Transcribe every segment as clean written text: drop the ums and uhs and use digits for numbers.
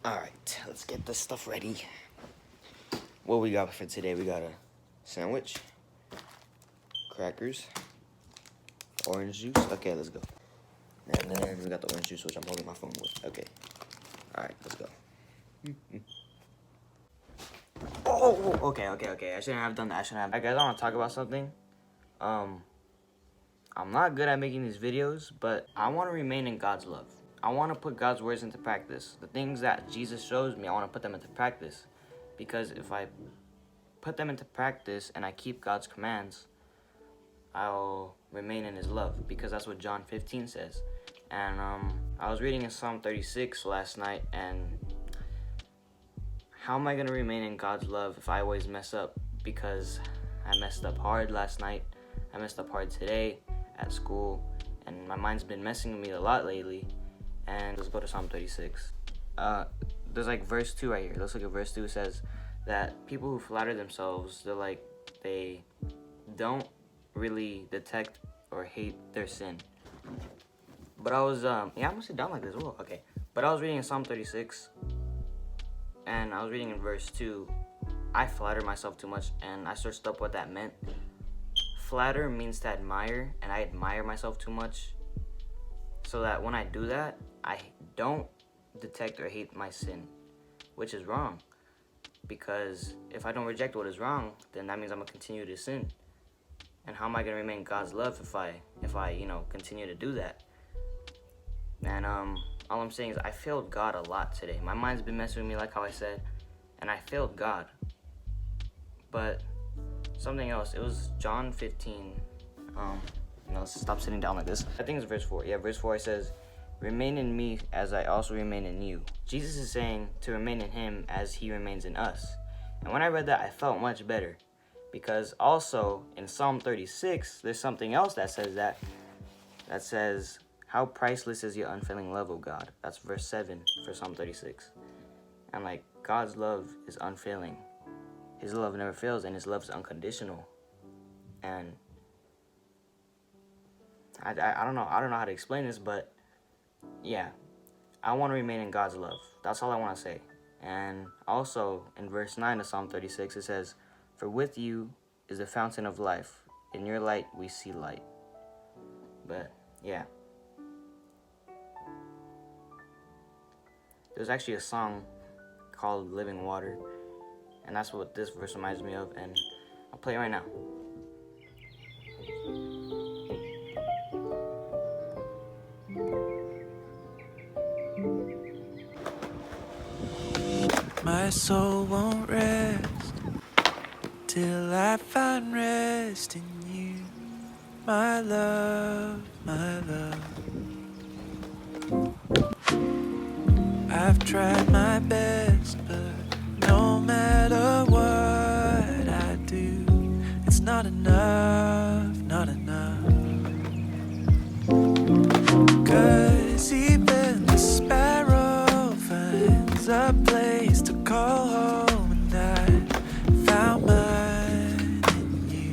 Alright, let's get this stuff ready. What we got for today? We got a sandwich, crackers, orange juice. Okay, let's go. And then we got the orange juice, which I'm holding my phone with. Okay. Alright, let's go. Oh, okay. I shouldn't have done that. Alright, guys, I want to talk about something. I'm not good at making these videos, but I want to remain in God's love. I want to put God's words into practice. The things that Jesus shows me, I want to put them into practice. Because if I put them into practice and I keep God's commands, I'll remain in his love. Because that's what John 15 says. And I was reading in Psalm 36 last night, and how am I going to remain in God's love if I always mess up? Because I messed up hard last night. I messed up hard today at school. And my mind's been messing with me a lot lately. And let's go to Psalm 36. There's like verse 2 right here. Let's look at verse 2. It says that people who flatter themselves, they don't really detect or hate their sin. But I was, I'm gonna sit down like this. Whoa, okay. But I was reading in Psalm 36, and I was reading in verse 2. I flatter myself too much, and I searched up what that meant. Flatter means to admire, and I admire myself too much. So that when I do that, I don't detect or hate my sin, which is wrong. Because if I don't reject what is wrong, then that means I'm gonna continue to sin. And how am I gonna remain in God's love if I continue to do that? And all I'm saying is I failed God a lot today. My mind's been messing with me, like how I said, and I failed God. But something else. It was John 15. Let's stop sitting down like this. I think it's verse 4. Yeah, verse 4, it says, "Remain in me as I also remain in you." Jesus is saying to remain in him as he remains in us. And when I read that, I felt much better. Because also, in Psalm 36, there's something else that says that. That says, "How priceless is your unfailing love, O God." That's verse 7 for Psalm 36. And God's love is unfailing. His love never fails, and his love is unconditional. And I don't know how to explain this, but yeah, I want to remain in God's love. That's all I want to say. And also in verse 9 of Psalm 36, it says, "For with you is the fountain of life. In your light we see light." But yeah, there's actually a song called "Living Water," and that's what this verse reminds me of, and I'll play it right now. My soul won't rest till I find rest in you, my love, my love. I've tried my best, but no matter what I do, it's not enough, not enough. 'Cause even the sparrow finds a place to call home, and I found mine in you.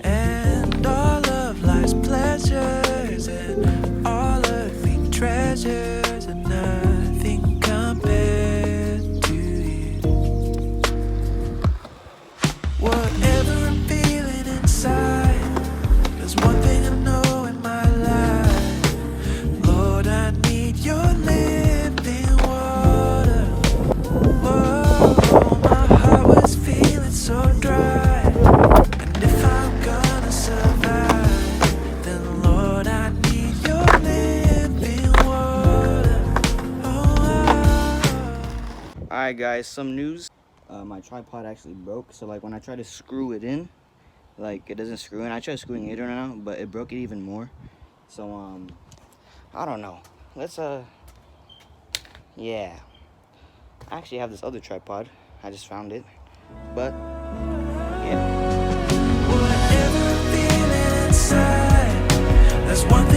And all of life's pleasures and all earthly treasures are nothing compared to you. Whatever I'm feeling inside, there's one thing I know in my life. Lord, I need your living water. Whoa, my heart was feeling so dry. And if I'm gonna survive, then Lord, I need your living water. Alright guys, some news. My tripod actually broke, so when I try to screw it in, it doesn't screw in. I tried screwing it in right now, but it broke it even more. So I don't know. Let's yeah. I actually have this other tripod. I just found it. But yeah. Whatever I'm feeling inside, there's one thing